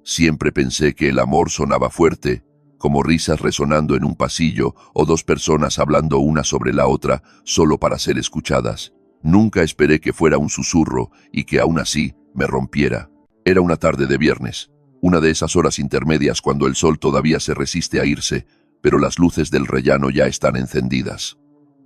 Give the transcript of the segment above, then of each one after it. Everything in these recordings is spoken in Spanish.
Siempre pensé que el amor sonaba fuerte, como risas resonando en un pasillo o dos personas hablando una sobre la otra solo para ser escuchadas. Nunca esperé que fuera un susurro y que aún así me rompiera. Era una tarde de viernes, una de esas horas intermedias cuando el sol todavía se resiste a irse, pero las luces del rellano ya están encendidas.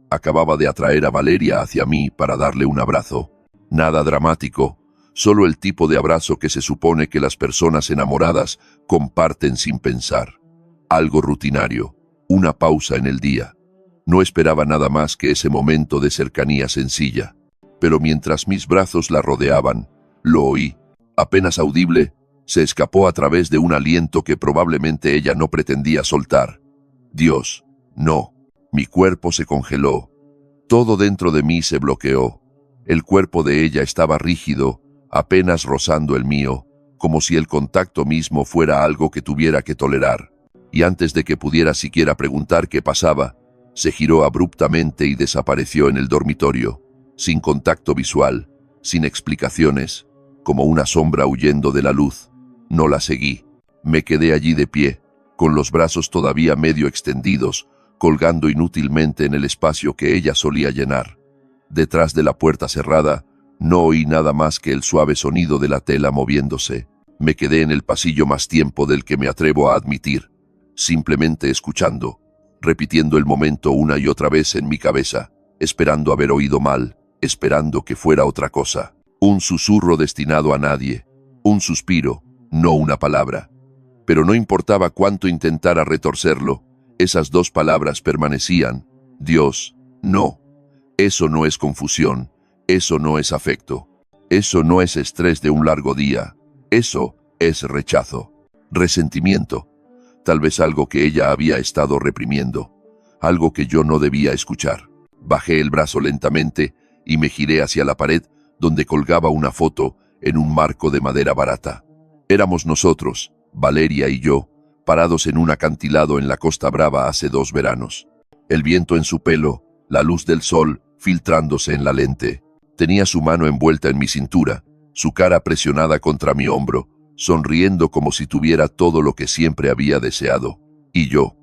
Acababa de atraer a Valeria hacia mí para darle un abrazo. Nada dramático, solo el tipo de abrazo que se supone que las personas enamoradas comparten sin pensar. Algo rutinario, una pausa en el día. No esperaba nada más que ese momento de cercanía sencilla. Pero mientras mis brazos la rodeaban, lo oí. Apenas audible, se escapó a través de un aliento que probablemente ella no pretendía soltar. Dios, no. Mi cuerpo se congeló. Todo dentro de mí se bloqueó. El cuerpo de ella estaba rígido, apenas rozando el mío, como si el contacto mismo fuera algo que tuviera que tolerar. Y antes de que pudiera siquiera preguntar qué pasaba, se giró abruptamente y desapareció en el dormitorio, sin contacto visual, sin explicaciones, como una sombra huyendo de la luz. No la seguí. Me quedé allí de pie, con los brazos todavía medio extendidos, colgando inútilmente en el espacio que ella solía llenar. Detrás de la puerta cerrada, no oí nada más que el suave sonido de la tela moviéndose. Me quedé en el pasillo más tiempo del que me atrevo a admitir, simplemente escuchando, repitiendo el momento una y otra vez en mi cabeza, esperando haber oído mal, esperando que fuera otra cosa. Un susurro destinado a nadie, un suspiro, no una palabra. Pero no importaba cuánto intentara retorcerlo, esas dos palabras permanecían. Dios, no. Eso no es confusión, eso no es afecto, eso no es estrés de un largo día, eso es rechazo, resentimiento, tal vez algo que ella había estado reprimiendo, algo que yo no debía escuchar. Bajé el brazo lentamente y me giré hacia la pared donde colgaba una foto en un marco de madera barata. Éramos nosotros, Valeria y yo, parados en un acantilado en la Costa Brava hace 2 veranos. El viento en su pelo, la luz del sol filtrándose en la lente. Tenía su mano envuelta en mi cintura, su cara presionada contra mi hombro, sonriendo como si tuviera todo lo que siempre había deseado. Y yo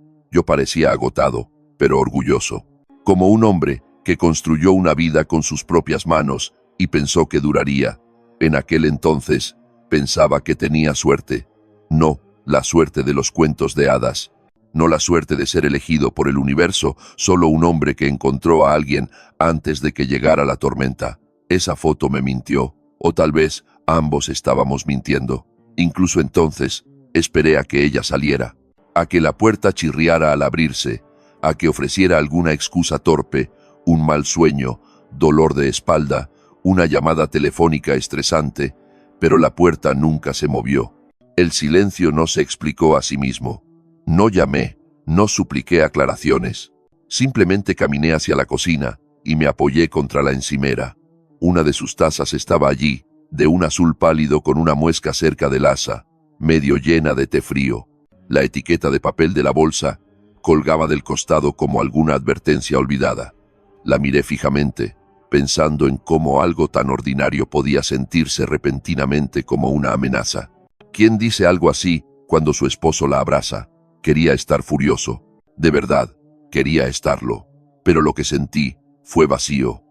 parecía agotado, pero orgulloso. Como un hombre que construyó una vida con sus propias manos y pensó que duraría. En aquel entonces, pensaba que tenía suerte. No la suerte de los cuentos de hadas. No la suerte de ser elegido por el universo, solo un hombre que encontró a alguien antes de que llegara la tormenta. Esa foto me mintió, o tal vez ambos estábamos mintiendo. Incluso entonces, esperé a que ella saliera, a que la puerta chirriara al abrirse, a que ofreciera alguna excusa torpe, un mal sueño, dolor de espalda, una llamada telefónica estresante, pero la puerta nunca se movió. El silencio no se explicó a sí mismo. No llamé, no supliqué aclaraciones. Simplemente caminé hacia la cocina y me apoyé contra la encimera. Una de sus tazas estaba allí, de un azul pálido con una muesca cerca del asa, medio llena de té frío. La etiqueta de papel de la bolsa colgaba del costado como alguna advertencia olvidada. La miré fijamente, pensando en cómo algo tan ordinario podía sentirse repentinamente como una amenaza. ¿Quién dice algo así cuando su esposo la abraza? Quería estar furioso. De verdad, quería estarlo. Pero lo que sentí fue vacío,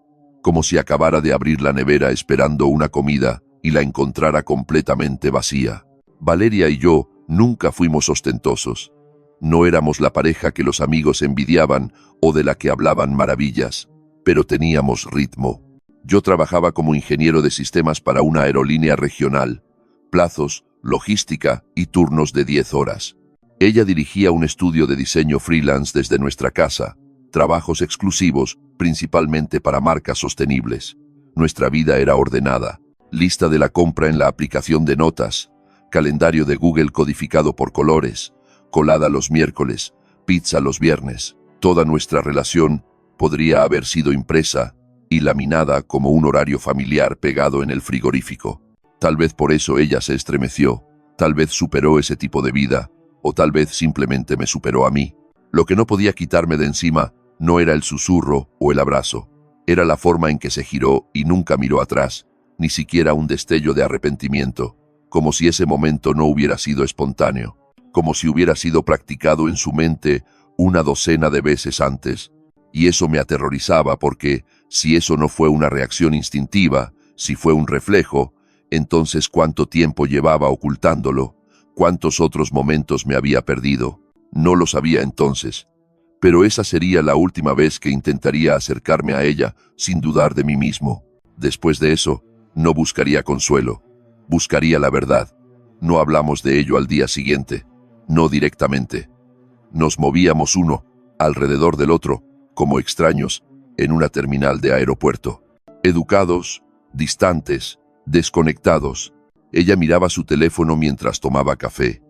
como si acabara de abrir la nevera esperando una comida y la encontrara completamente vacía. Valeria y yo nunca fuimos ostentosos. No éramos la pareja que los amigos envidiaban o de la que hablaban maravillas, pero teníamos ritmo. Yo trabajaba como ingeniero de sistemas para una aerolínea regional, plazos, logística y turnos de 10 horas. Ella dirigía un estudio de diseño freelance desde nuestra casa, trabajos exclusivos, principalmente para marcas sostenibles. Nuestra vida era ordenada, lista de la compra en la aplicación de notas, calendario de Google codificado por colores, colada los miércoles, pizza los viernes. Toda nuestra relación podría haber sido impresa y laminada como un horario familiar pegado en el frigorífico. Tal vez por eso ella se estremeció, tal vez superó ese tipo de vida, o tal vez simplemente me superó a mí. Lo que no podía quitarme de encima no era el susurro o el abrazo, era la forma en que se giró y nunca miró atrás, ni siquiera un destello de arrepentimiento. como si ese momento no hubiera sido espontáneo, como si hubiera sido practicado en su mente una docena de veces antes. Y eso me aterrorizaba porque, si eso no fue una reacción instintiva, si fue un reflejo, entonces ¿cuánto tiempo llevaba ocultándolo? ¿Cuántos otros momentos me había perdido? No lo sabía entonces. Pero esa sería la última vez que intentaría acercarme a ella sin dudar de mí mismo. Después de eso, no buscaría consuelo. Buscaría la verdad. No hablamos de ello al día siguiente. No directamente. Nos movíamos uno alrededor del otro, como extraños, en una terminal de aeropuerto. Educados, distantes, desconectados. Ella miraba su teléfono mientras tomaba café.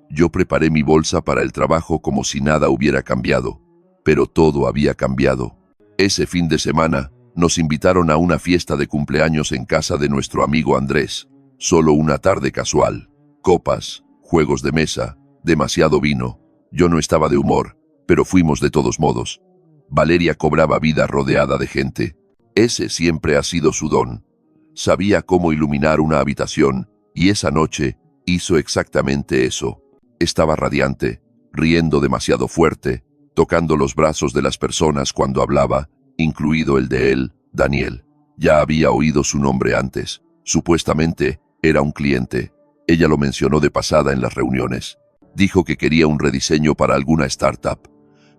Yo preparé mi bolsa para el trabajo como si nada hubiera cambiado. Pero todo había cambiado. Ese fin de semana, nos invitaron a una fiesta de cumpleaños en casa de nuestro amigo Andrés. Solo una tarde casual. Copas, juegos de mesa, demasiado vino. Yo no estaba de humor, pero fuimos de todos modos. Valeria cobraba vida rodeada de gente. Ese siempre ha sido su don. Sabía cómo iluminar una habitación, y esa noche hizo exactamente eso. Estaba radiante, riendo demasiado fuerte, tocando los brazos de las personas cuando hablaba, incluido el de él, Daniel. Ya había oído su nombre antes. Supuestamente, era un cliente. Ella lo mencionó de pasada en las reuniones. Dijo que quería un rediseño para alguna startup.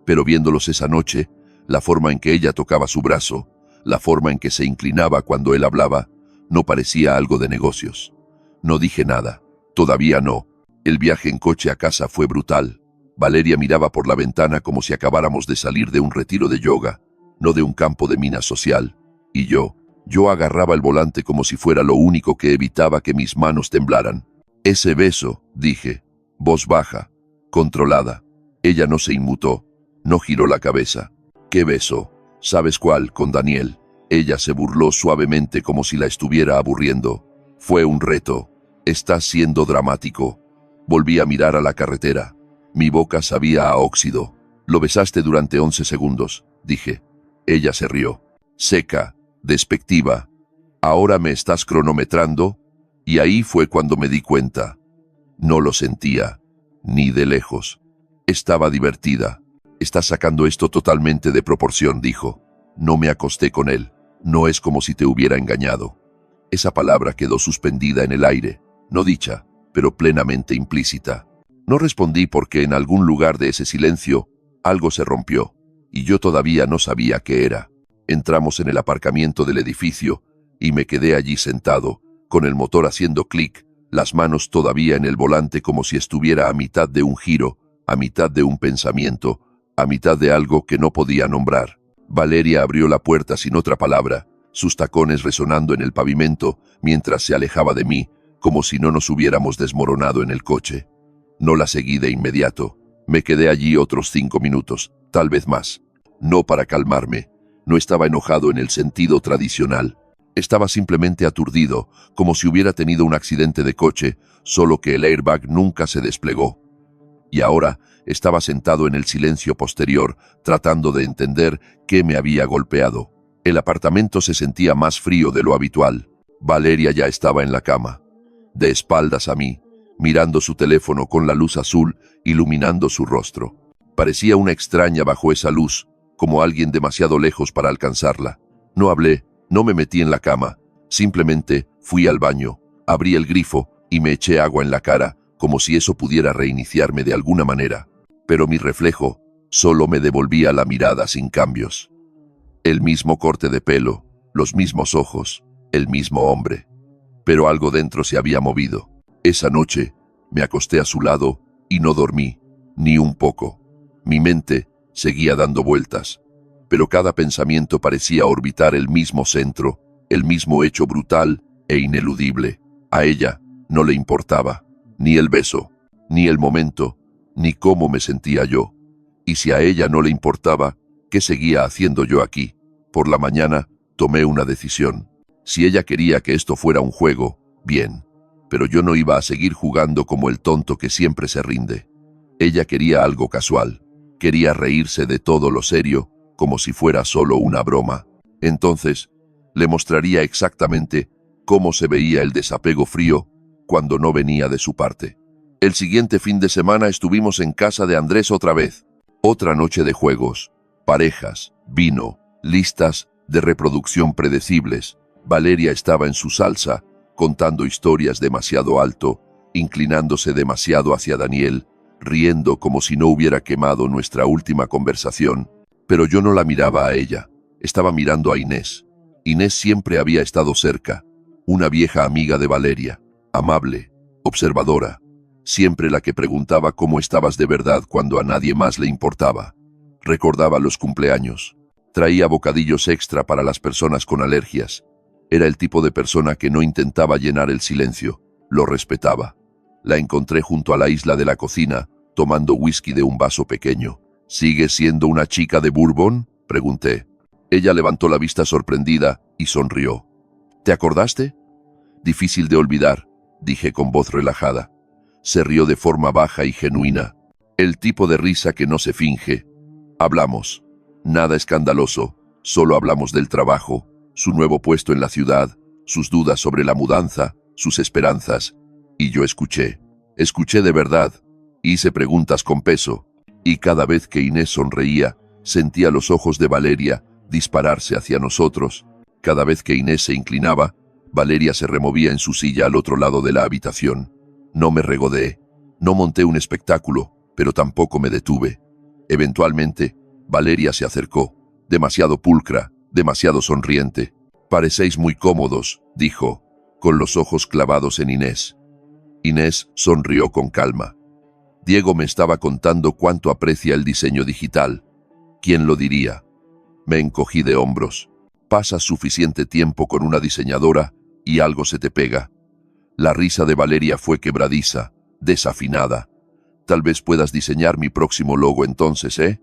Pero viéndolos esa noche, la forma en que ella tocaba su brazo, la forma en que se inclinaba cuando él hablaba, no parecía algo de negocios. No dije nada. Todavía no. El viaje en coche a casa fue brutal. Valeria miraba por la ventana como si acabáramos de salir de un retiro de yoga, no de un campo de mina social. Y yo agarraba el volante como si fuera lo único que evitaba que mis manos temblaran. Ese beso, dije, voz baja, controlada. Ella no se inmutó, no giró la cabeza. ¿Qué beso? ¿Sabes cuál? Con Daniel. Ella se burló suavemente como si la estuviera aburriendo. Fue un reto. Estás siendo dramático. Volví a mirar a la carretera. Mi boca sabía a óxido. Lo besaste durante 11 segundos, dije. Ella se rió. Seca, despectiva. ¿Ahora me estás cronometrando? Y ahí fue cuando me di cuenta. No lo sentía, ni de lejos. Estaba divertida. Estás sacando esto totalmente de proporción, dijo. No me acosté con él. No es como si te hubiera engañado. Esa palabra quedó suspendida en el aire, no dicha, pero plenamente implícita. No respondí porque en algún lugar de ese silencio algo se rompió, y yo todavía no sabía qué era. Entramos en el aparcamiento del edificio y me quedé allí sentado, con el motor haciendo clic, las manos todavía en el volante como si estuviera a mitad de un giro, a mitad de un pensamiento, a mitad de algo que no podía nombrar. Valeria abrió la puerta sin otra palabra, sus tacones resonando en el pavimento mientras se alejaba de mí, como si no nos hubiéramos desmoronado en el coche. No la seguí de inmediato. Me quedé allí otros 5 minutos, tal vez más. No para calmarme. No estaba enojado en el sentido tradicional. Estaba simplemente aturdido, como si hubiera tenido un accidente de coche, solo que el airbag nunca se desplegó. Y ahora estaba sentado en el silencio posterior, tratando de entender qué me había golpeado. El apartamento se sentía más frío de lo habitual. Valeria ya estaba en la cama, de espaldas a mí, mirando su teléfono con la luz azul iluminando su rostro. Parecía una extraña bajo esa luz, como alguien demasiado lejos para alcanzarla. No hablé, no me metí en la cama, simplemente fui al baño, abrí el grifo y me eché agua en la cara, como si eso pudiera reiniciarme de alguna manera. Pero mi reflejo solo me devolvía la mirada sin cambios. El mismo corte de pelo, los mismos ojos, el mismo hombre. Pero algo dentro se había movido. Esa noche me acosté a su lado y no dormí, ni un poco. Mi mente seguía dando vueltas, pero cada pensamiento parecía orbitar el mismo centro, el mismo hecho brutal e ineludible. A ella no le importaba, ni el beso, ni el momento, ni cómo me sentía yo. Y si a ella no le importaba, ¿qué seguía haciendo yo aquí? Por la mañana tomé una decisión. Si ella quería que esto fuera un juego, bien. Pero yo no iba a seguir jugando como el tonto que siempre se rinde. Ella quería algo casual. Quería reírse de todo lo serio, como si fuera solo una broma. Entonces, le mostraría exactamente cómo se veía el desapego frío cuando no venía de su parte. El siguiente fin de semana estuvimos en casa de Andrés otra vez. Otra noche de juegos, parejas, vino, listas de reproducción predecibles. Valeria estaba en su salsa, contando historias demasiado alto, inclinándose demasiado hacia Daniel, riendo como si no hubiera quemado nuestra última conversación. Pero yo no la miraba a ella, estaba mirando a Inés. Inés siempre había estado cerca, una vieja amiga de Valeria, amable, observadora, siempre la que preguntaba cómo estabas de verdad cuando a nadie más le importaba. Recordaba los cumpleaños, traía bocadillos extra para las personas con alergias. Era el tipo de persona que no intentaba llenar el silencio, lo respetaba. La encontré junto a la isla de la cocina, tomando whisky de un vaso pequeño. ¿Sigues siendo una chica de Bourbon?, pregunté. Ella levantó la vista sorprendida y sonrió. ¿Te acordaste? Difícil de olvidar, dije con voz relajada. Se rió de forma baja y genuina. El tipo de risa que no se finge. Hablamos. Nada escandaloso, solo hablamos del trabajo, su nuevo puesto en la ciudad, sus dudas sobre la mudanza, sus esperanzas. Y yo escuché. Escuché de verdad. Hice preguntas con peso. Y cada vez que Inés sonreía, sentía los ojos de Valeria dispararse hacia nosotros. Cada vez que Inés se inclinaba, Valeria se removía en su silla al otro lado de la habitación. No me regodeé. No monté un espectáculo, pero tampoco me detuve. Eventualmente, Valeria se acercó, demasiado pulcra, demasiado sonriente. «Parecéis muy cómodos», dijo, con los ojos clavados en Inés. Inés sonrió con calma. Diego me estaba contando cuánto aprecia el diseño digital. ¿Quién lo diría? Me encogí de hombros. Pasas suficiente tiempo con una diseñadora y algo se te pega. La risa de Valeria fue quebradiza, desafinada. Tal vez puedas diseñar mi próximo logo entonces, ¿eh?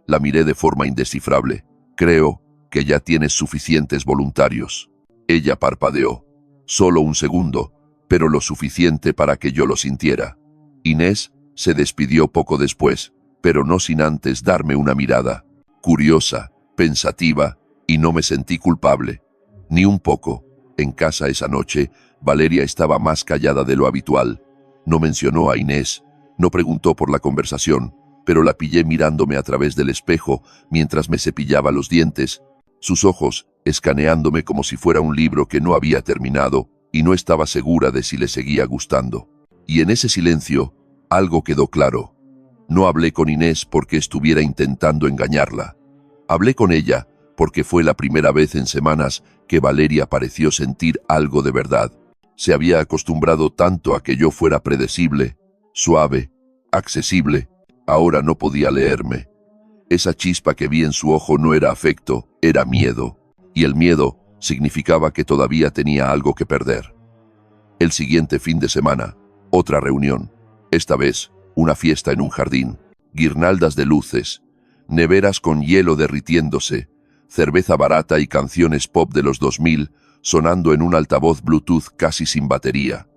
La miré de forma indescifrable. Creo que ya tienes suficientes voluntarios. Ella parpadeó. Solo un segundo, pero lo suficiente para que yo lo sintiera. Inés se despidió poco después, pero no sin antes darme una mirada. Curiosa, pensativa, y no me sentí culpable. Ni un poco. En casa esa noche, Valeria estaba más callada de lo habitual. No mencionó a Inés, no preguntó por la conversación, pero la pillé mirándome a través del espejo mientras me cepillaba los dientes, sus ojos escaneándome como si fuera un libro que no había terminado y no estaba segura de si le seguía gustando. Y en ese silencio, algo quedó claro. No hablé con Inés porque estuviera intentando engañarla. Hablé con ella porque fue la primera vez en semanas que Valeria pareció sentir algo de verdad. Se había acostumbrado tanto a que yo fuera predecible, suave, accesible. Ahora no podía leerme. Esa chispa que vi en su ojo no era afecto, era miedo. Y el miedo significaba que todavía tenía algo que perder. El siguiente fin de semana, otra reunión. Esta vez, una fiesta en un jardín. Guirnaldas de luces, neveras con hielo derritiéndose, cerveza barata y canciones pop de los 2000 sonando en un altavoz Bluetooth casi sin batería.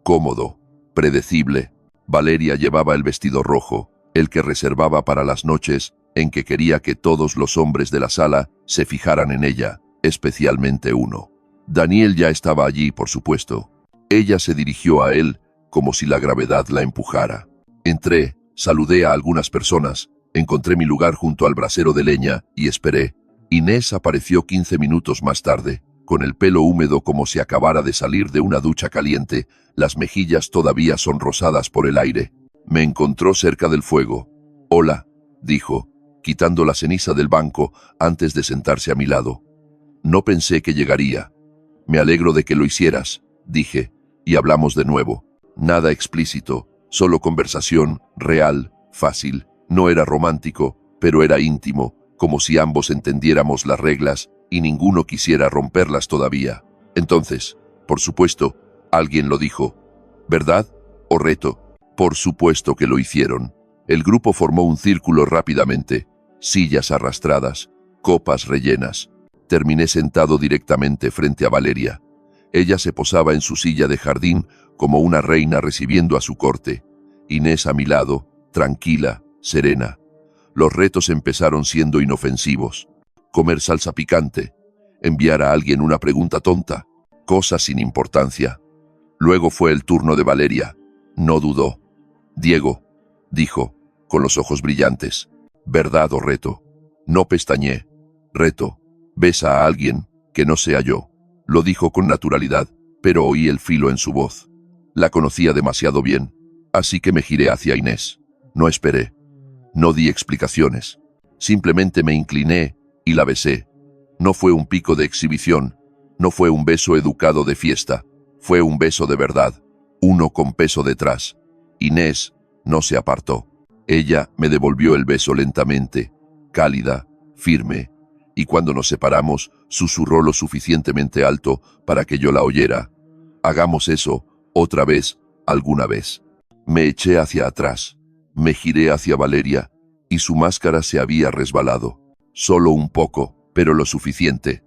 Cómodo, predecible. Valeria llevaba el vestido rojo, el que reservaba para las noches en que quería que todos los hombres de la sala se fijaran en ella, especialmente uno. Daniel ya estaba allí, por supuesto. Ella se dirigió a él como si la gravedad la empujara. Entré, saludé a algunas personas, encontré mi lugar junto al brasero de leña y esperé. Inés apareció 15 minutos más tarde, con el pelo húmedo como si acabara de salir de una ducha caliente, las mejillas todavía sonrosadas por el aire. Me encontró cerca del fuego. «Hola», dijo, quitando la ceniza del banco antes de sentarse a mi lado. «No pensé que llegaría». «Me alegro de que lo hicieras», dije, y hablamos de nuevo. Nada explícito, solo conversación, real, fácil. No era romántico, pero era íntimo, como si ambos entendiéramos las reglas y ninguno quisiera romperlas todavía. Entonces, por supuesto, alguien lo dijo. ¿Verdad? ¿O reto? Por supuesto que lo hicieron. El grupo formó un círculo rápidamente. Sillas arrastradas, copas rellenas. Terminé sentado directamente frente a Valeria. Ella se posaba en su silla de jardín como una reina recibiendo a su corte. Inés a mi lado, tranquila, serena. Los retos empezaron siendo inofensivos. Comer salsa picante, enviar a alguien una pregunta tonta, cosas sin importancia. Luego fue el turno de Valeria. No dudó. Diego, dijo, con los ojos brillantes. ¿Verdad o reto? No pestañeé. Reto. Besa a alguien, que no sea yo. Lo dijo con naturalidad, pero oí el filo en su voz. La conocía demasiado bien, así que me giré hacia Inés. No esperé. No di explicaciones. Simplemente me incliné y la besé. No fue un pico de exhibición, no fue un beso educado de fiesta, fue un beso de verdad, uno con peso detrás. Inés no se apartó. Ella me devolvió el beso lentamente, cálida, firme, y cuando nos separamos, susurró lo suficientemente alto para que yo la oyera. Hagamos eso, otra vez, alguna vez. Me eché hacia atrás, me giré hacia Valeria, y su máscara se había resbalado. Solo un poco, pero lo suficiente.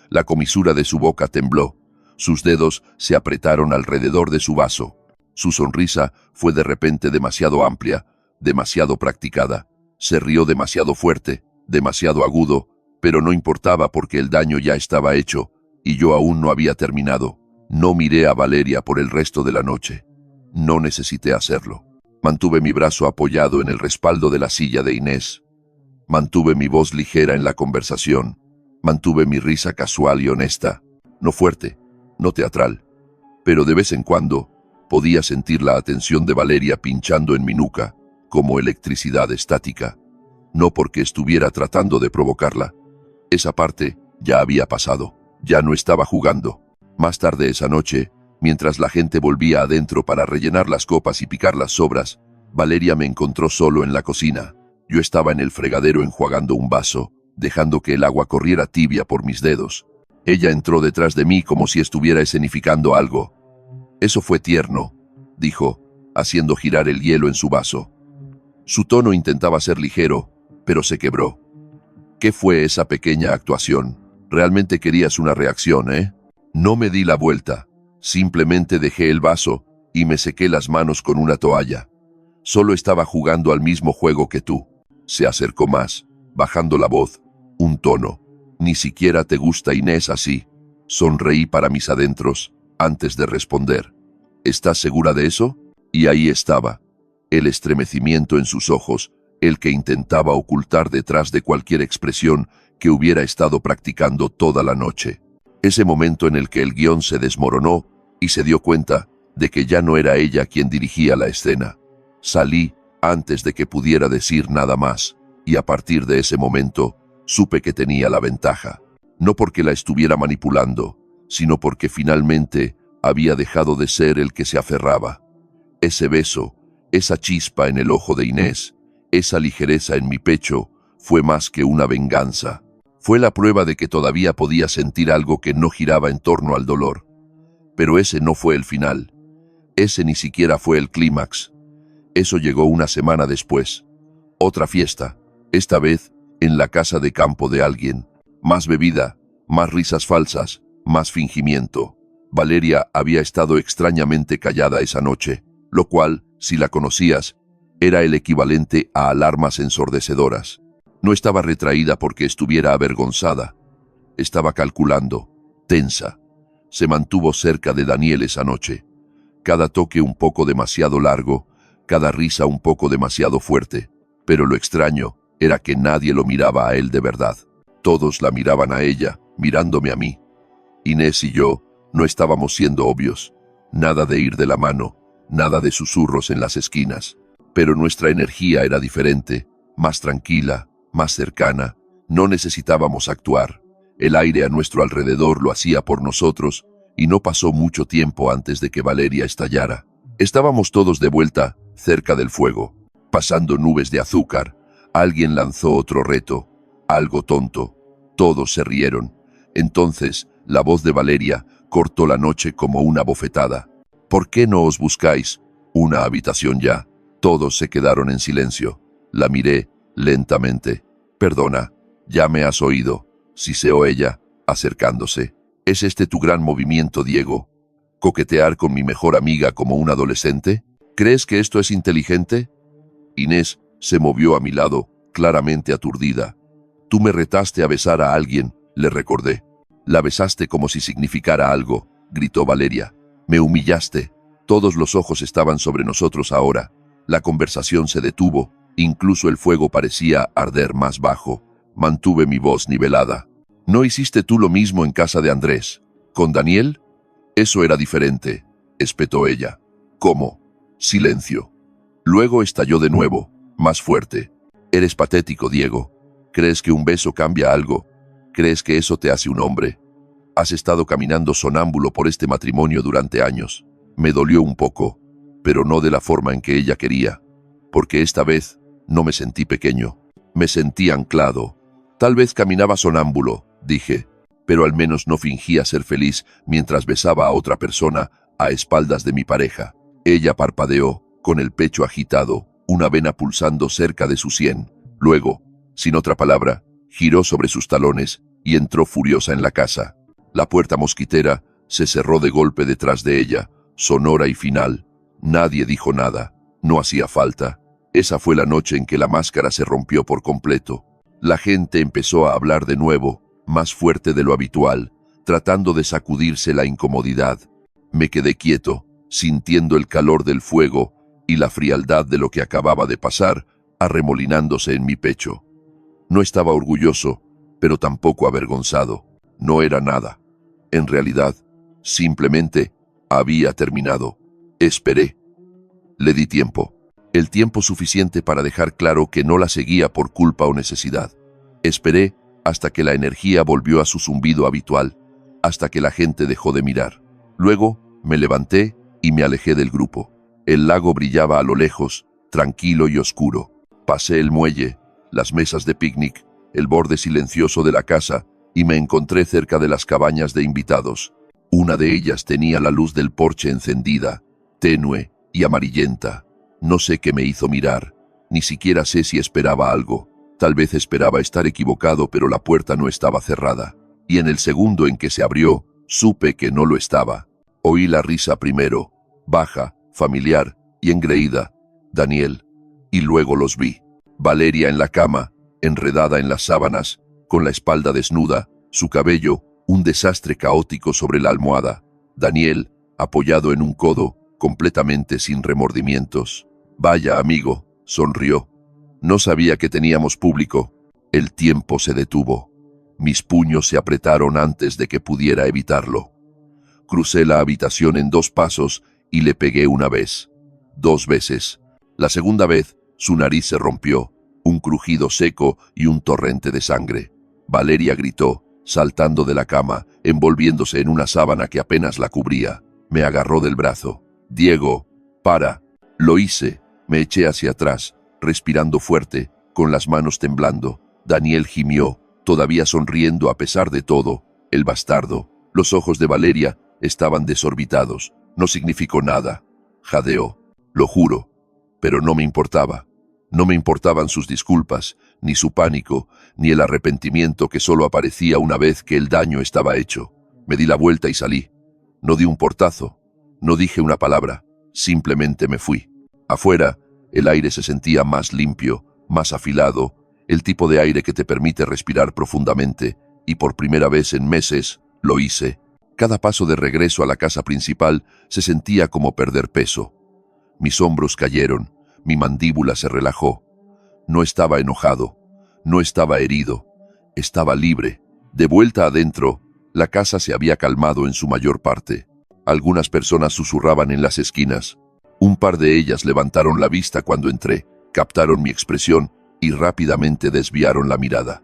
La comisura de su boca tembló. Sus dedos se apretaron alrededor de su vaso. Su sonrisa fue de repente demasiado amplia, demasiado practicada. Se rió demasiado fuerte, demasiado agudo, pero no importaba porque el daño ya estaba hecho, y yo aún no había terminado. No miré a Valeria por el resto de la noche. No necesité hacerlo. Mantuve mi brazo apoyado en el respaldo de la silla de Inés. Mantuve mi voz ligera en la conversación. Mantuve mi risa casual y honesta. No fuerte, no teatral. Pero de vez en cuando podía sentir la atención de Valeria pinchando en mi nuca, como electricidad estática. No porque estuviera tratando de provocarla. Esa parte ya había pasado. Ya no estaba jugando. Más tarde esa noche, mientras la gente volvía adentro para rellenar las copas y picar las sobras, Valeria me encontró solo en la cocina. Yo estaba en el fregadero enjuagando un vaso, dejando que el agua corriera tibia por mis dedos. Ella entró detrás de mí como si estuviera escenificando algo. Eso fue tierno, dijo, haciendo girar el hielo en su vaso. Su tono intentaba ser ligero, pero se quebró. ¿Qué fue esa pequeña actuación? Realmente querías una reacción, ¿eh? No me di la vuelta. Simplemente dejé el vaso y me sequé las manos con una toalla. Solo estaba jugando al mismo juego que tú. Se acercó más, bajando la voz, un tono. Ni siquiera te gusta Inés así. Sonreí para mis adentros, antes de responder. ¿Estás segura de eso? Y ahí estaba, el estremecimiento en sus ojos, el que intentaba ocultar detrás de cualquier expresión que hubiera estado practicando toda la noche. Ese momento en el que el guión se desmoronó y se dio cuenta de que ya no era ella quien dirigía la escena. Salí antes de que pudiera decir nada más, y a partir de ese momento supe que tenía la ventaja. No porque la estuviera manipulando, sino porque finalmente había dejado de ser el que se aferraba. Ese beso, esa chispa en el ojo de Inés, esa ligereza en mi pecho, fue más que una venganza. Fue la prueba de que todavía podía sentir algo que no giraba en torno al dolor. Pero ese no fue el final. Ese ni siquiera fue el clímax. Eso llegó una semana después. Otra fiesta, esta vez en la casa de campo de alguien. Más bebida, más risas falsas, más fingimiento. Valeria había estado extrañamente callada esa noche, lo cual, si la conocías, era el equivalente a alarmas ensordecedoras. No estaba retraída porque estuviera avergonzada. Estaba calculando, tensa. Se mantuvo cerca de Daniel esa noche. Cada toque un poco demasiado largo, cada risa un poco demasiado fuerte. Pero lo extraño era que nadie lo miraba a él de verdad. Todos la miraban a ella, mirándome a mí. Inés y yo no estábamos siendo obvios. Nada de ir de la mano, nada de susurros en las esquinas. Pero nuestra energía era diferente, más tranquila, más cercana. No necesitábamos actuar. El aire a nuestro alrededor lo hacía por nosotros, y no pasó mucho tiempo antes de que Valeria estallara. Estábamos todos de vuelta, cerca del fuego, pasando nubes de azúcar. Alguien lanzó otro reto, algo tonto. Todos se rieron. Entonces, la voz de Valeria cortó la noche como una bofetada. ¿Por qué no os buscáis una habitación ya? Todos se quedaron en silencio. La miré lentamente. Perdona, ya me has oído, siseó ella, acercándose. ¿Es este tu gran movimiento, Diego? ¿Coquetear con mi mejor amiga como un adolescente? ¿Crees que esto es inteligente? Inés se movió a mi lado, claramente aturdida. Tú me retaste a besar a alguien, le recordé. La besaste como si significara algo, gritó Valeria. Me humillaste. Todos los ojos estaban sobre nosotros ahora. La conversación se detuvo, incluso el fuego parecía arder más bajo. Mantuve mi voz nivelada. ¿No hiciste tú lo mismo en casa de Andrés? ¿Con Daniel? Eso era diferente, espetó ella. ¿Cómo? Silencio. Luego estalló de nuevo, más fuerte. Eres patético, Diego. ¿Crees que un beso cambia algo? ¿Crees que eso te hace un hombre? Has estado caminando sonámbulo por este matrimonio durante años. Me dolió un poco, pero no de la forma en que ella quería, porque esta vez no me sentí pequeño. Me sentí anclado. Tal vez caminaba sonámbulo, dije, pero al menos no fingía ser feliz mientras besaba a otra persona a espaldas de mi pareja. Ella parpadeó, con el pecho agitado, una vena pulsando cerca de su sien. Luego, sin otra palabra, giró sobre sus talones y entró furiosa en la casa. La puerta mosquitera se cerró de golpe detrás de ella, sonora y final. Nadie dijo nada. No hacía falta. Esa fue la noche en que la máscara se rompió por completo. La gente empezó a hablar de nuevo, más fuerte de lo habitual, tratando de sacudirse la incomodidad. Me quedé quieto, sintiendo el calor del fuego y la frialdad de lo que acababa de pasar, arremolinándose en mi pecho. No estaba orgulloso, pero tampoco avergonzado. No era nada. En realidad, simplemente había terminado. Esperé. Le di tiempo. El tiempo suficiente para dejar claro que no la seguía por culpa o necesidad. Esperé hasta que la energía volvió a su zumbido habitual, hasta que la gente dejó de mirar. Luego me levanté y me alejé del grupo. El lago brillaba a lo lejos, tranquilo y oscuro. Pasé el muelle, las mesas de picnic, el borde silencioso de la casa y me encontré cerca de las cabañas de invitados. Una de ellas tenía la luz del porche encendida, tenue y amarillenta. No sé qué me hizo mirar, ni siquiera sé si esperaba algo. Tal vez esperaba estar equivocado, pero la puerta no estaba cerrada. Y en el segundo en que se abrió, supe que no lo estaba. Oí la risa primero, baja, familiar y engreída. Daniel. Y luego los vi. Valeria en la cama, enredada en las sábanas, con la espalda desnuda, su cabello, un desastre caótico sobre la almohada. Daniel, apoyado en un codo, completamente sin remordimientos. Vaya, amigo, sonrió. No sabía que teníamos público. El tiempo se detuvo. Mis puños se apretaron antes de que pudiera evitarlo. Crucé la habitación en 2 pasos y le pegué una vez. 2 veces. La segunda vez, su nariz se rompió, un crujido seco y un torrente de sangre. Valeria gritó, saltando de la cama, envolviéndose en una sábana que apenas la cubría. Me agarró del brazo. Diego, para. Lo hice. Me eché hacia atrás, respirando fuerte, con las manos temblando. Daniel gimió, todavía sonriendo a pesar de todo. El bastardo. Los ojos de Valeria estaban desorbitados. No significó nada. Jadeó. Lo juro. Pero no me importaba. No me importaban sus disculpas, ni su pánico, ni el arrepentimiento que solo aparecía una vez que el daño estaba hecho. Me di la vuelta y salí. No di un portazo. No dije una palabra. Simplemente me fui. Afuera, el aire se sentía más limpio, más afilado, el tipo de aire que te permite respirar profundamente, y por primera vez en meses, lo hice. Cada paso de regreso a la casa principal se sentía como perder peso. Mis hombros cayeron, mi mandíbula se relajó. No estaba enojado, no estaba herido, estaba libre. De vuelta adentro, la casa se había calmado en su mayor parte. Algunas personas susurraban en las esquinas. Un par de ellas levantaron la vista cuando entré, captaron mi expresión y rápidamente desviaron la mirada.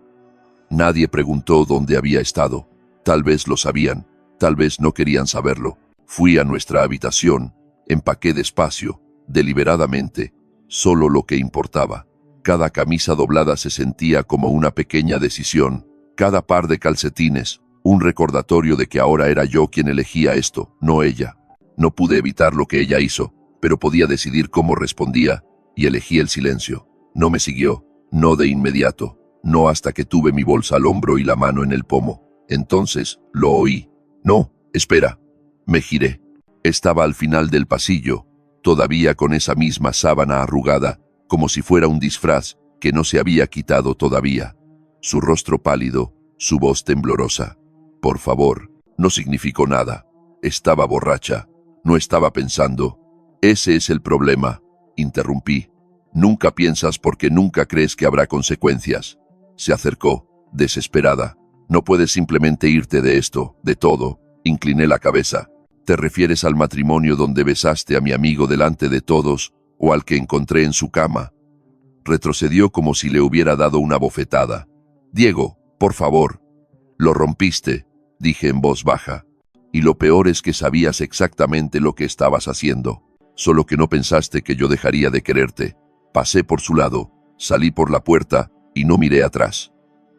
Nadie preguntó dónde había estado. Tal vez lo sabían, tal vez no querían saberlo. Fui a nuestra habitación, empaqué despacio, deliberadamente, solo lo que importaba. Cada camisa doblada se sentía como una pequeña decisión. Cada par de calcetines, un recordatorio de que ahora era yo quien elegía esto, no ella. No pude evitar lo que ella hizo, pero podía decidir cómo respondía, y elegí el silencio. No me siguió, no de inmediato, no hasta que tuve mi bolsa al hombro y la mano en el pomo. Entonces, lo oí. No, espera. Me giré. Estaba al final del pasillo, todavía con esa misma sábana arrugada, como si fuera un disfraz que no se había quitado todavía. Su rostro pálido, su voz temblorosa. Por favor, no significó nada. Estaba borracha. No estaba pensando. Ese es el problema, interrumpí. Nunca piensas porque nunca crees que habrá consecuencias. Se acercó, desesperada. No puedes simplemente irte de esto, de todo. Incliné la cabeza. ¿Te refieres al matrimonio donde besaste a mi amigo delante de todos, o al que encontré en su cama? Retrocedió como si le hubiera dado una bofetada. Diego, por favor. Lo rompiste, dije en voz baja. Y lo peor es que sabías exactamente lo que estabas haciendo. Solo que no pensaste que yo dejaría de quererte. Pasé por su lado, salí por la puerta y no miré atrás.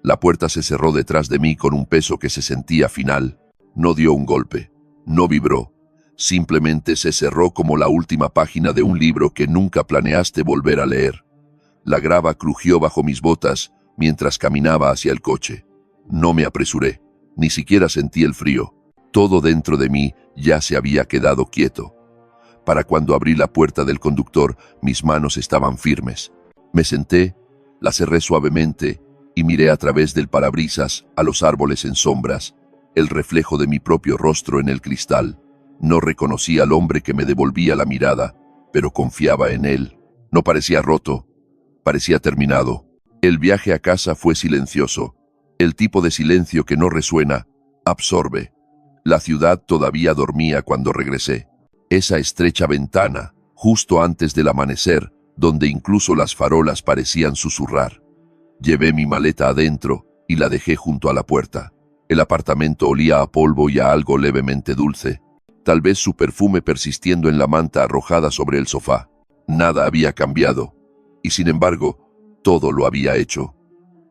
La puerta se cerró detrás de mí con un peso que se sentía final. No dio un golpe, no vibró. Simplemente se cerró como la última página de un libro que nunca planeaste volver a leer. La grava crujió bajo mis botas mientras caminaba hacia el coche. No me apresuré, ni siquiera sentí el frío. Todo dentro de mí ya se había quedado quieto. Para cuando abrí la puerta del conductor, mis manos estaban firmes. Me senté, la cerré suavemente y miré a través del parabrisas a los árboles en sombras, el reflejo de mi propio rostro en el cristal. No reconocí al hombre que me devolvía la mirada, pero confiaba en él. No parecía roto, parecía terminado. El viaje a casa fue silencioso, el tipo de silencio que no resuena, absorbe. La ciudad todavía dormía cuando regresé. Esa estrecha ventana, justo antes del amanecer, donde incluso las farolas parecían susurrar. Llevé mi maleta adentro y la dejé junto a la puerta. El apartamento olía a polvo y a algo levemente dulce, tal vez su perfume persistiendo en la manta arrojada sobre el sofá. Nada había cambiado, y sin embargo, todo lo había hecho.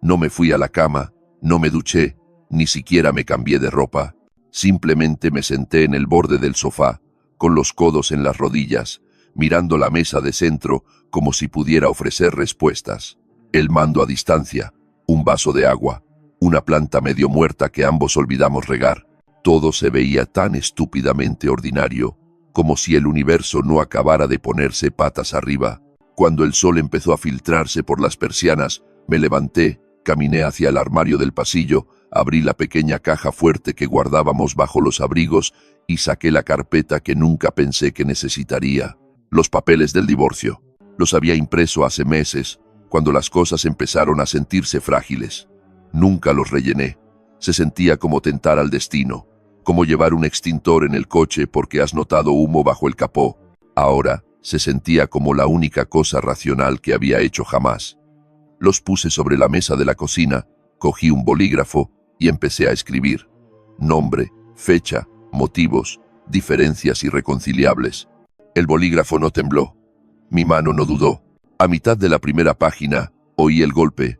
No me fui a la cama, no me duché, ni siquiera me cambié de ropa. Simplemente me senté en el borde del sofá, con los codos en las rodillas, mirando la mesa de centro como si pudiera ofrecer respuestas. El mando a distancia, un vaso de agua, una planta medio muerta que ambos olvidamos regar. Todo se veía tan estúpidamente ordinario, como si el universo no acabara de ponerse patas arriba. Cuando el sol empezó a filtrarse por las persianas, me levanté, caminé hacia el armario del pasillo, abrí la pequeña caja fuerte que guardábamos bajo los abrigos y saqué la carpeta que nunca pensé que necesitaría. Los papeles del divorcio. Los había impreso hace meses, cuando las cosas empezaron a sentirse frágiles. Nunca los rellené. Se sentía como tentar al destino, como llevar un extintor en el coche porque has notado humo bajo el capó. Ahora se sentía como la única cosa racional que había hecho jamás. Los puse sobre la mesa de la cocina, cogí un bolígrafo y empecé a escribir. Nombre, fecha, motivos, diferencias irreconciliables. El bolígrafo no tembló. Mi mano no dudó. A mitad de la primera página, oí el golpe.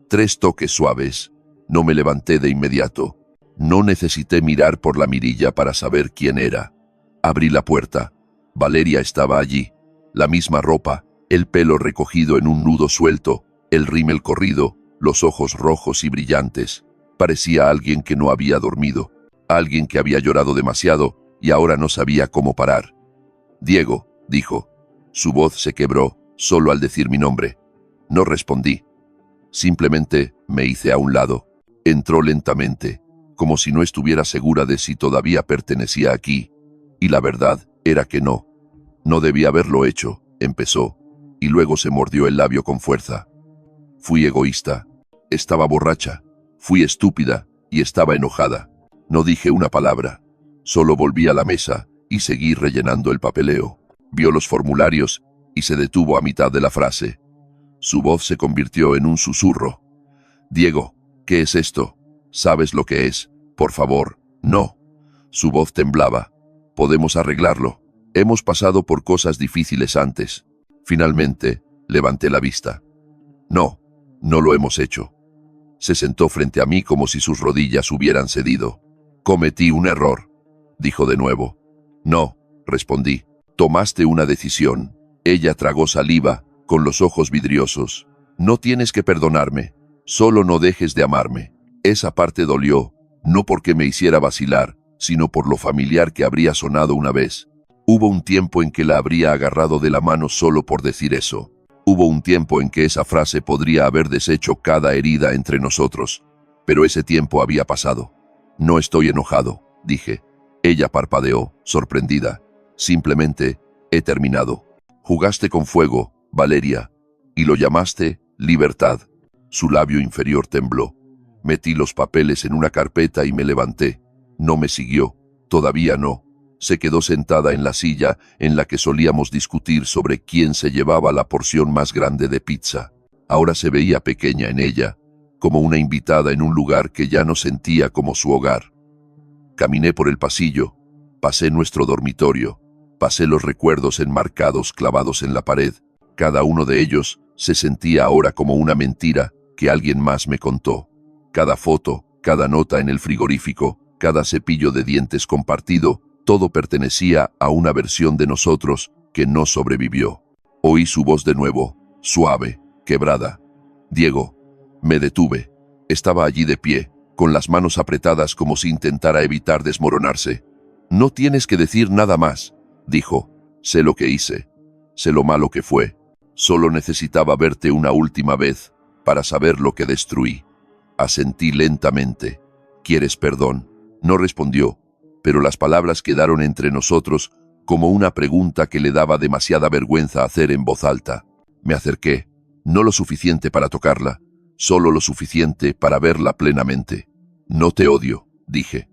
3 toques suaves. No me levanté de inmediato. No necesité mirar por la mirilla para saber quién era. Abrí la puerta. Valeria estaba allí. La misma ropa, el pelo recogido en un nudo suelto, el rímel corrido, los ojos rojos y brillantes. Parecía alguien que no había dormido, alguien que había llorado demasiado y ahora no sabía cómo parar. Diego, dijo. Su voz se quebró, solo al decir mi nombre. No respondí. Simplemente me hice a un lado. Entró lentamente, como si no estuviera segura de si todavía pertenecía aquí. Y la verdad era que no. No debía haberlo hecho, empezó, y luego se mordió el labio con fuerza. Fui egoísta. Estaba borracha. Fui estúpida y estaba enojada. No dije una palabra. Solo volví a la mesa y seguí rellenando el papeleo. Vio los formularios y se detuvo a mitad de la frase. Su voz se convirtió en un susurro. Diego, ¿qué es esto? ¿Sabes lo que es? Por favor, no. Su voz temblaba. Podemos arreglarlo. Hemos pasado por cosas difíciles antes. Finalmente, levanté la vista. No, no lo hemos hecho. Se sentó frente a mí como si sus rodillas hubieran cedido. Cometí un error, dijo de nuevo. No, respondí. Tomaste una decisión. Ella tragó saliva, con los ojos vidriosos. No tienes que perdonarme. Solo no dejes de amarme. Esa parte dolió, no porque me hiciera vacilar, sino por lo familiar que habría sonado una vez. Hubo un tiempo en que la habría agarrado de la mano solo por decir eso. Hubo un tiempo en que esa frase podría haber deshecho cada herida entre nosotros. Pero ese tiempo había pasado. No estoy enojado, dije. Ella parpadeó, sorprendida. Simplemente, he terminado. Jugaste con fuego, Valeria, y lo llamaste libertad. Su labio inferior tembló. Metí los papeles en una carpeta y me levanté. No me siguió. Todavía no. Se quedó sentada en la silla en la que solíamos discutir sobre quién se llevaba la porción más grande de pizza. Ahora se veía pequeña en ella, como una invitada en un lugar que ya no sentía como su hogar. Caminé por el pasillo, pasé nuestro dormitorio, pasé los recuerdos enmarcados clavados en la pared. Cada uno de ellos se sentía ahora como una mentira que alguien más me contó. Cada foto, cada nota en el frigorífico, cada cepillo de dientes compartido, todo pertenecía a una versión de nosotros que no sobrevivió. Oí su voz de nuevo, suave, quebrada. Diego. Me detuve. Estaba allí de pie, con las manos apretadas como si intentara evitar desmoronarse. No tienes que decir nada más, dijo. Sé lo que hice. Sé lo malo que fue. Solo necesitaba verte una última vez para saber lo que destruí. Asentí lentamente. ¿Quieres perdón? No respondió, pero las palabras quedaron entre nosotros como una pregunta que le daba demasiada vergüenza hacer en voz alta. Me acerqué, no lo suficiente para tocarla, solo lo suficiente para verla plenamente. No te odio, dije.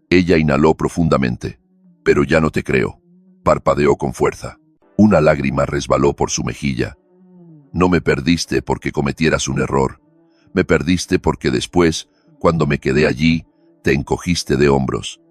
Ella inhaló profundamente. Pero ya no te creo. Parpadeó con fuerza. Una lágrima resbaló por su mejilla. No me perdiste porque cometieras un error. Me perdiste porque después, cuando me quedé allí, te encogiste de hombros.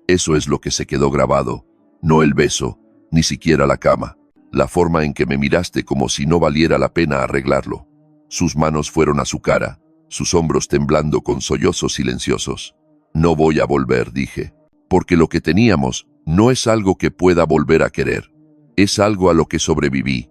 Eso es lo que se quedó grabado. No el beso, ni siquiera la cama. La forma en que me miraste como si no valiera la pena arreglarlo. Sus manos fueron a su cara, sus hombros temblando con sollozos silenciosos. No voy a volver, dije, porque lo que teníamos no es algo que pueda volver a querer. Es algo a lo que sobreviví.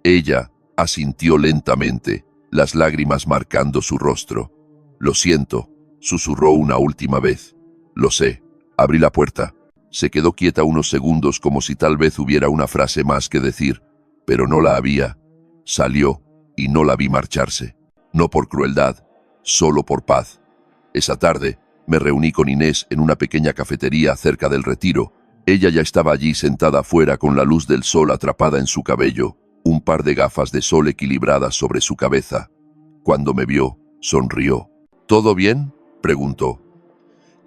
Ella asintió lentamente, las lágrimas marcando su rostro. Lo siento, susurró una última vez. Lo sé. Abrí la puerta. Se quedó quieta unos segundos como si tal vez hubiera una frase más que decir, pero no la había. Salió y no la vi marcharse. No por crueldad, solo por paz. Esa tarde me reuní con Inés en una pequeña cafetería cerca del Retiro. Ella ya estaba allí sentada afuera con la luz del sol atrapada en su cabello, un par de gafas de sol equilibradas sobre su cabeza. Cuando me vio, sonrió. ¿Todo bien?, preguntó.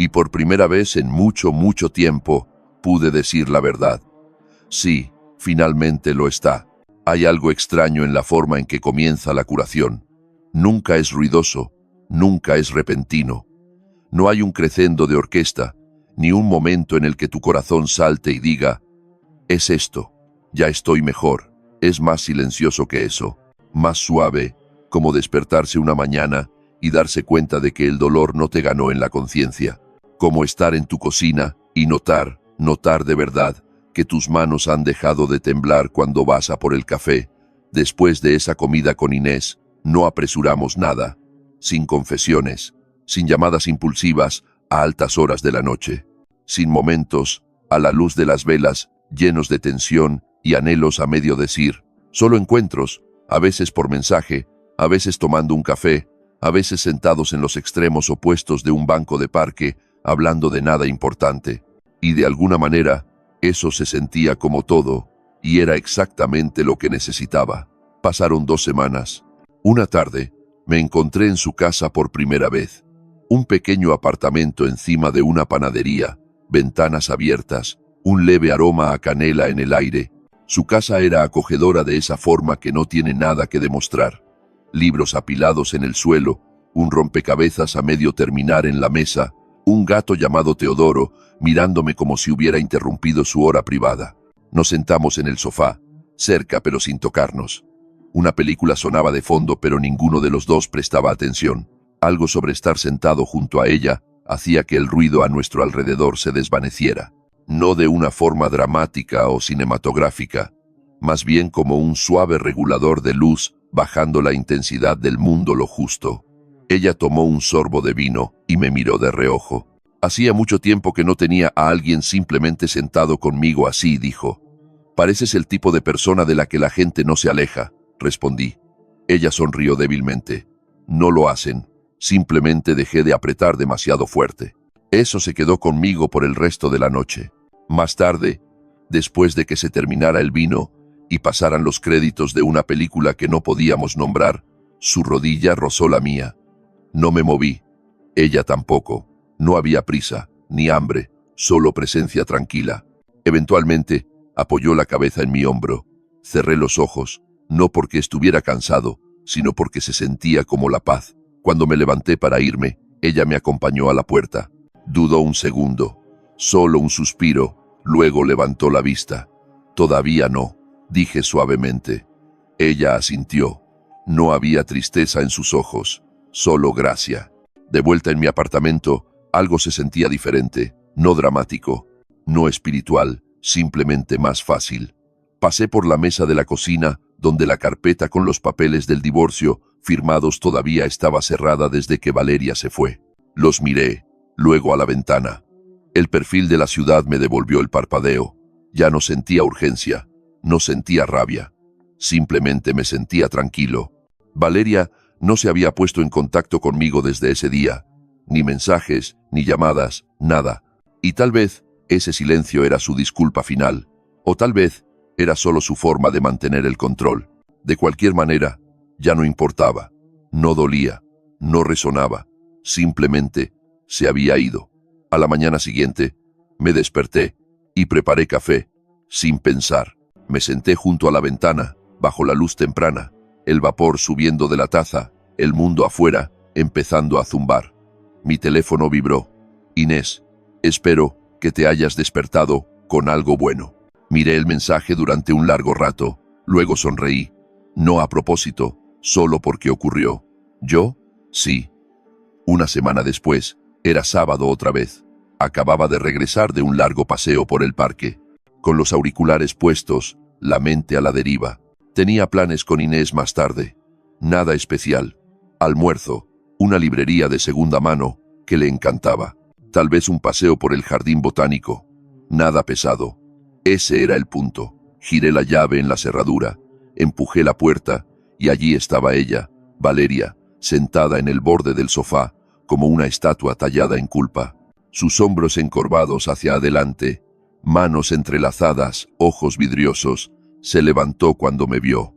Y por primera vez en mucho, mucho tiempo, pude decir la verdad. Sí, finalmente lo está. Hay algo extraño en la forma en que comienza la curación. Nunca es ruidoso, nunca es repentino. No hay un crescendo de orquesta, ni un momento en el que tu corazón salte y diga, es esto, ya estoy mejor. Es más silencioso que eso, más suave, como despertarse una mañana y darse cuenta de que el dolor no te ganó en la conciencia. Como estar en tu cocina y notar de verdad que tus manos han dejado de temblar cuando vas a por el café. Después de esa comida con Inés, no apresuramos nada, sin confesiones, sin llamadas impulsivas a altas horas de la noche, sin momentos, a la luz de las velas, llenos de tensión y anhelos a medio decir, solo encuentros, a veces por mensaje, a veces tomando un café, a veces sentados en los extremos opuestos de un banco de parque, hablando de nada importante. Y de alguna manera, eso se sentía como todo, y era exactamente lo que necesitaba. Pasaron 2 semanas. Una tarde, me encontré en su casa por primera vez. Un pequeño apartamento encima de una panadería, ventanas abiertas, un leve aroma a canela en el aire. Su casa era acogedora de esa forma que no tiene nada que demostrar. Libros apilados en el suelo, un rompecabezas a medio terminar en la mesa, un gato llamado Teodoro, mirándome como si hubiera interrumpido su hora privada. Nos sentamos en el sofá, cerca pero sin tocarnos. Una película sonaba de fondo, pero ninguno de los dos prestaba atención. Algo sobre estar sentado junto a ella hacía que el ruido a nuestro alrededor se desvaneciera. No de una forma dramática o cinematográfica, más bien como un suave regulador de luz, bajando la intensidad del mundo lo justo. Ella tomó un sorbo de vino y me miró de reojo. Hacía mucho tiempo que no tenía a alguien simplemente sentado conmigo así, dijo. Pareces el tipo de persona de la que la gente no se aleja, respondí. Ella sonrió débilmente. No lo hacen, simplemente dejé de apretar demasiado fuerte. Eso se quedó conmigo por el resto de la noche. Más tarde, Después de que se terminara el vino y pasaran los créditos de una película que no podíamos nombrar, su rodilla rozó la mía. No me moví. Ella tampoco. No había prisa, ni hambre, solo presencia tranquila. Eventualmente, apoyó la cabeza en mi hombro. Cerré los ojos, no porque estuviera cansado, sino porque se sentía como la paz. Cuando me levanté para irme, ella me acompañó a la puerta. Dudó un segundo, solo un suspiro, luego levantó la vista. Todavía no, dije suavemente. Ella asintió. No había tristeza en sus ojos, solo gracia. De vuelta en mi apartamento, algo se sentía diferente, no dramático, no espiritual, simplemente más fácil. Pasé por la mesa de la cocina, donde la carpeta con los papeles del divorcio firmados todavía estaba cerrada desde que Valeria se fue. Los miré, luego a la ventana. El perfil de la ciudad me devolvió el parpadeo. Ya no sentía urgencia, no sentía rabia. Simplemente me sentía tranquilo. Valeria no se había puesto en contacto conmigo desde ese día. Ni mensajes, ni llamadas, nada. Y tal vez ese silencio era su disculpa final. O tal vez era solo su forma de mantener el control. De cualquier manera, ya no importaba. No dolía, no resonaba. Simplemente se había ido. A la mañana siguiente, me desperté y preparé café, sin pensar. Me senté junto a la ventana, bajo la luz temprana, el vapor subiendo de la taza, el mundo afuera, empezando a zumbar. Mi teléfono vibró. Inés, espero que te hayas despertado con algo bueno. Miré el mensaje durante un largo rato, luego sonreí. No a propósito, solo porque ocurrió. ¿Yo? Sí. Una semana después, era sábado otra vez. Acababa de regresar de un largo paseo por el parque. Con los auriculares puestos, la mente a la deriva. Tenía planes con Inés más tarde. Nada especial. Almuerzo, una librería de segunda mano que le encantaba. Tal vez un paseo por el jardín botánico. Nada pesado. Ese era el punto. Giré la llave en la cerradura, empujé la puerta y allí estaba ella, Valeria, sentada en el borde del sofá, como una estatua tallada en culpa. Sus hombros encorvados hacia adelante, manos entrelazadas, ojos vidriosos. Se levantó cuando me vio.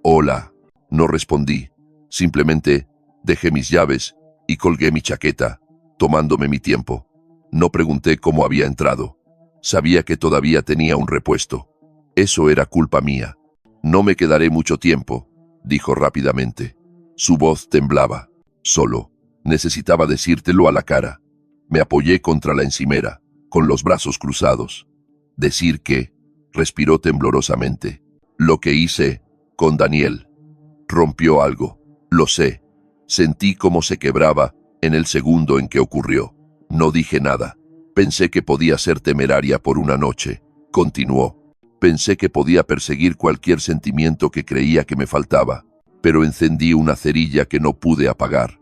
Hola. No respondí. Simplemente dejé mis llaves y colgué mi chaqueta, tomándome mi tiempo. No pregunté cómo había entrado. Sabía que todavía tenía un repuesto. Eso era culpa mía. No me quedaré mucho tiempo, dijo rápidamente. Su voz temblaba. Solo necesitaba decírtelo a la cara. Me apoyé contra la encimera, con los brazos cruzados. Decir que, respiró temblorosamente. Lo que hice con Daniel. Rompió algo. Lo sé. Sentí cómo se quebraba en el segundo en que ocurrió. No dije nada. Pensé que podía ser temeraria por una noche. Continuó. Pensé que podía perseguir cualquier sentimiento que creía que me faltaba. Pero encendí una cerilla que no pude apagar.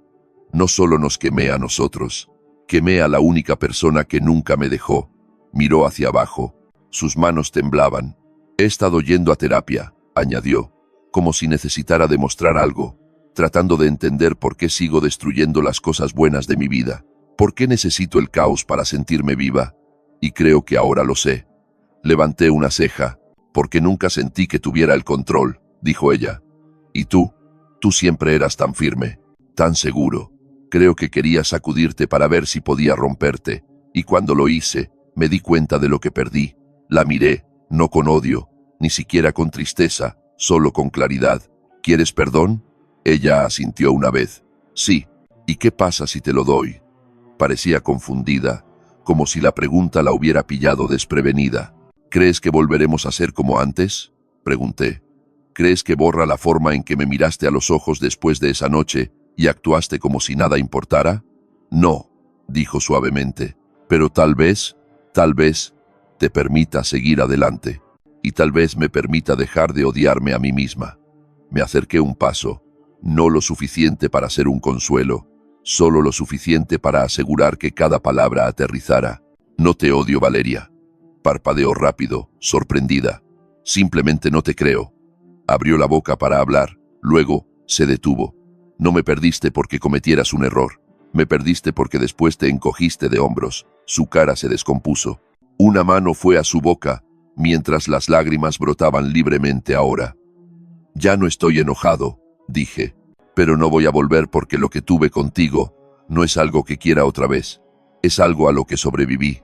No solo nos quemé a nosotros. Quemé a la única persona que nunca me dejó. Miró hacia abajo. Sus manos temblaban. He estado yendo a terapia, añadió, como si necesitara demostrar algo, tratando de entender por qué sigo destruyendo las cosas buenas de mi vida. ¿Por qué necesito el caos para sentirme viva? Y creo que ahora lo sé. Levanté una ceja, porque nunca sentí que tuviera el control, dijo ella. ¿Y tú? Tú siempre eras tan firme, tan seguro. Creo que quería sacudirte para ver si podía romperte, y cuando lo hice, me di cuenta de lo que perdí. La miré, no con odio, ni siquiera con tristeza, solo con claridad. ¿Quieres perdón? Ella asintió una vez. Sí. ¿Y qué pasa si te lo doy? Parecía confundida, como si la pregunta la hubiera pillado desprevenida. ¿Crees que volveremos a ser como antes? Pregunté. ¿Crees que borra la forma en que me miraste a los ojos después de esa noche y actuaste como si nada importara? No, dijo suavemente, pero tal vez, te permita seguir adelante, y tal vez me permita dejar de odiarme a mí misma. Me acerqué un paso, no lo suficiente para ser un consuelo, solo lo suficiente para asegurar que cada palabra aterrizara. No te odio, Valeria. Parpadeó rápido, sorprendida. Simplemente no te creo. Abrió la boca para hablar, luego se detuvo. No me perdiste porque cometieras un error. Me perdiste porque después te encogiste de hombros. Su cara se descompuso. Una mano fue a su boca, mientras las lágrimas brotaban libremente ahora. Ya no estoy enojado, dije, pero no voy a volver porque lo que tuve contigo no es algo que quiera otra vez, es algo a lo que sobreviví.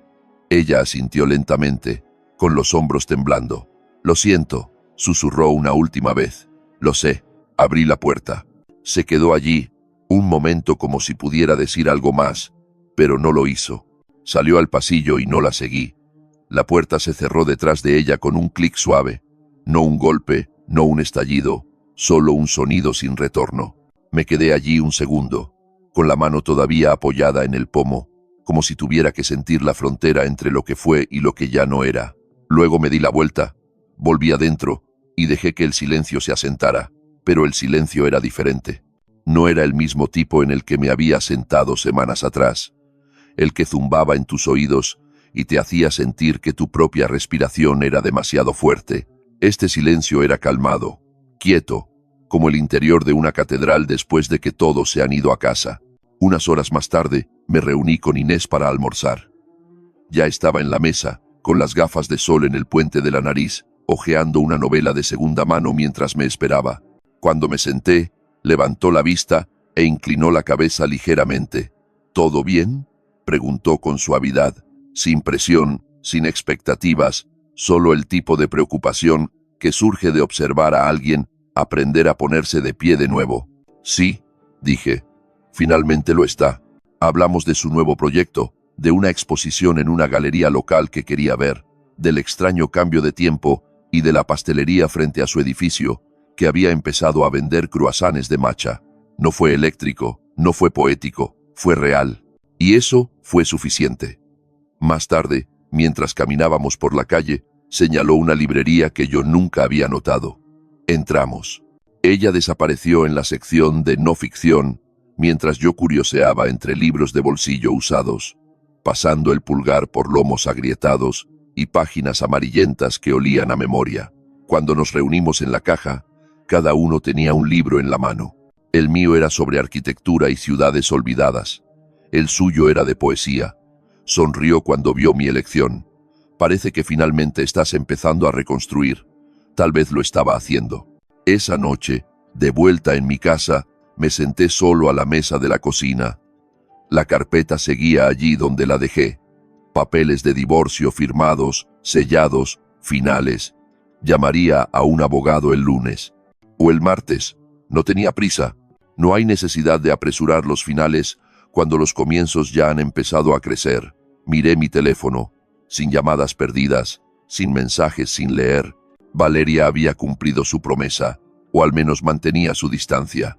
Ella asintió lentamente, con los hombros temblando. Lo siento, susurró una última vez. Lo sé. Abrí la puerta. Se quedó allí, un momento como si pudiera decir algo más, pero no lo hizo. Salió al pasillo y no la seguí. La puerta se cerró detrás de ella con un clic suave. No un golpe, no un estallido, solo un sonido sin retorno. Me quedé allí un segundo, con la mano todavía apoyada en el pomo, como si tuviera que sentir la frontera entre lo que fue y lo que ya no era. Luego me di la vuelta, volví adentro y dejé que el silencio se asentara, pero el silencio era diferente. No era el mismo tipo en el que me había sentado semanas atrás, el que zumbaba en tus oídos y te hacía sentir que tu propia respiración era demasiado fuerte. Este silencio era calmado, quieto, como el interior de una catedral después de que todos se han ido a casa. Unas horas más tarde, me reuní con Inés para almorzar. Ya estaba en la mesa, con las gafas de sol en el puente de la nariz, hojeando una novela de segunda mano mientras me esperaba. Cuando me senté, levantó la vista e inclinó la cabeza ligeramente. ¿Todo bien?, preguntó con suavidad, sin presión, sin expectativas, solo el tipo de preocupación que surge de observar a alguien aprender a ponerse de pie de nuevo. Sí, dije. Finalmente lo está. Hablamos de su nuevo proyecto, de una exposición en una galería local que quería ver, del extraño cambio de tiempo y de la pastelería frente a su edificio, que había empezado a vender croissants de matcha. No fue eléctrico, no fue poético, fue real. Y eso fue suficiente. Más tarde, mientras caminábamos por la calle, señaló una librería que yo nunca había notado. Entramos. Ella desapareció en la sección de no ficción, mientras yo curioseaba entre libros de bolsillo usados, pasando el pulgar por lomos agrietados y páginas amarillentas que olían a memoria. Cuando nos reunimos en la caja, cada uno tenía un libro en la mano. El mío era sobre arquitectura y ciudades olvidadas. El suyo era de poesía. Sonrió cuando vio mi elección. Parece que finalmente estás empezando a reconstruir. Tal vez lo estaba haciendo. Esa noche, de vuelta en mi casa, me senté solo a la mesa de la cocina. La carpeta seguía allí donde la dejé. Papeles de divorcio firmados, sellados, finales. Llamaría a un abogado el lunes. O el martes. No tenía prisa. No hay necesidad de apresurar los finales cuando los comienzos ya han empezado a crecer. Miré mi teléfono. Sin llamadas perdidas, sin mensajes sin leer. Valeria había cumplido su promesa, o al menos mantenía su distancia.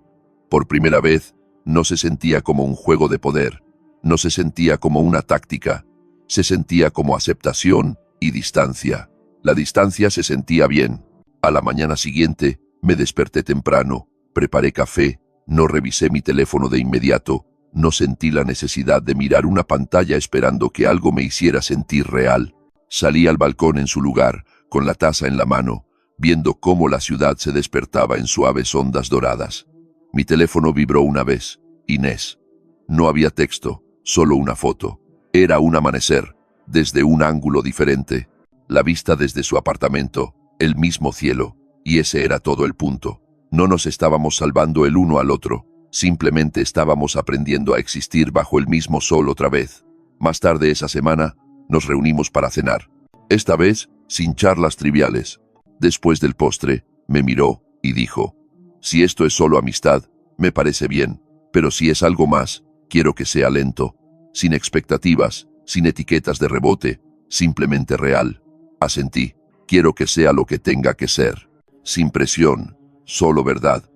Por primera vez, no se sentía como un juego de poder, no se sentía como una táctica, se sentía como aceptación y distancia. La distancia se sentía bien. A la mañana siguiente, me desperté temprano, preparé café, no revisé mi teléfono de inmediato, no sentí la necesidad de mirar una pantalla esperando que algo me hiciera sentir real. Salí al balcón en su lugar, con la taza en la mano, viendo cómo la ciudad se despertaba en suaves ondas doradas. Mi teléfono vibró una vez. Inés. No había texto, solo una foto. Era un amanecer, desde un ángulo diferente. La vista desde su apartamento, el mismo cielo, y ese era todo el punto. No nos estábamos salvando el uno al otro, simplemente estábamos aprendiendo a existir bajo el mismo sol otra vez. Más tarde esa semana, nos reunimos para cenar. Esta vez, sin charlas triviales. Después del postre, me miró y dijo: si esto es solo amistad, me parece bien, pero si es algo más, quiero que sea lento, sin expectativas, sin etiquetas de rebote, simplemente real. Asentí. Quiero que sea lo que tenga que ser. Sin presión, solo verdad.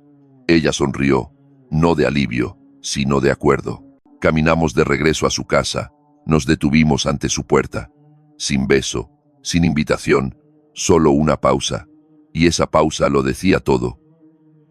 Ella sonrió, no de alivio, sino de acuerdo. Caminamos de regreso a su casa. Nos detuvimos ante su puerta. Sin beso, sin invitación, solo una pausa. Y esa pausa lo decía todo.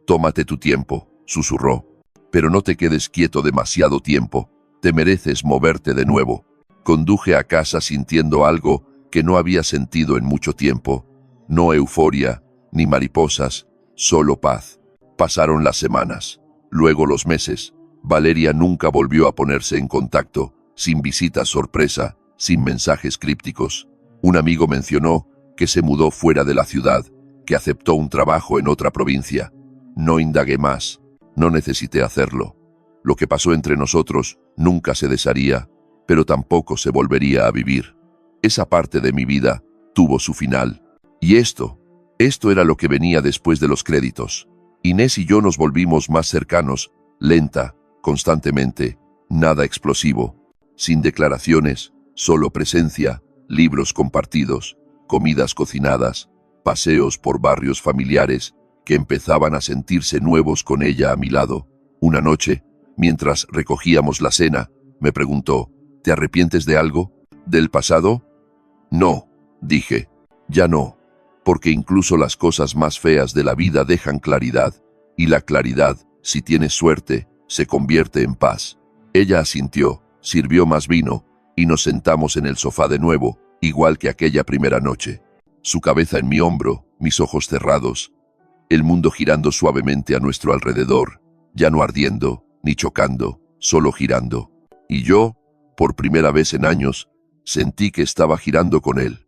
Tómate tu tiempo, susurró. Pero no te quedes quieto demasiado tiempo. Te mereces moverte de nuevo. Conduje a casa sintiendo algo que no había sentido en mucho tiempo. No euforia, ni mariposas, solo paz. Pasaron las semanas, luego los meses. Valeria nunca volvió a ponerse en contacto, sin visitas sorpresa, sin mensajes crípticos. Un amigo mencionó que se mudó fuera de la ciudad, que aceptó un trabajo en otra provincia. No indagué más, no necesité hacerlo. Lo que pasó entre nosotros nunca se desharía, pero tampoco se volvería a vivir. Esa parte de mi vida tuvo su final. Y esto era lo que venía después de los créditos. Inés y yo nos volvimos más cercanos, lenta, constantemente, nada explosivo, sin declaraciones, solo presencia, libros compartidos, comidas cocinadas, paseos por barrios familiares que empezaban a sentirse nuevos con ella a mi lado. Una noche, mientras recogíamos la cena, me preguntó, ¿te arrepientes de algo? ¿Del pasado? No, dije, ya no, porque incluso las cosas más feas de la vida dejan claridad, y la claridad, si tienes suerte, se convierte en paz. Ella asintió, sirvió más vino, y nos sentamos en el sofá de nuevo, igual que aquella primera noche. Su cabeza en mi hombro, mis ojos cerrados, el mundo girando suavemente a nuestro alrededor, ya no ardiendo, ni chocando, solo girando. Y yo, por primera vez en años, sentí que estaba girando con él.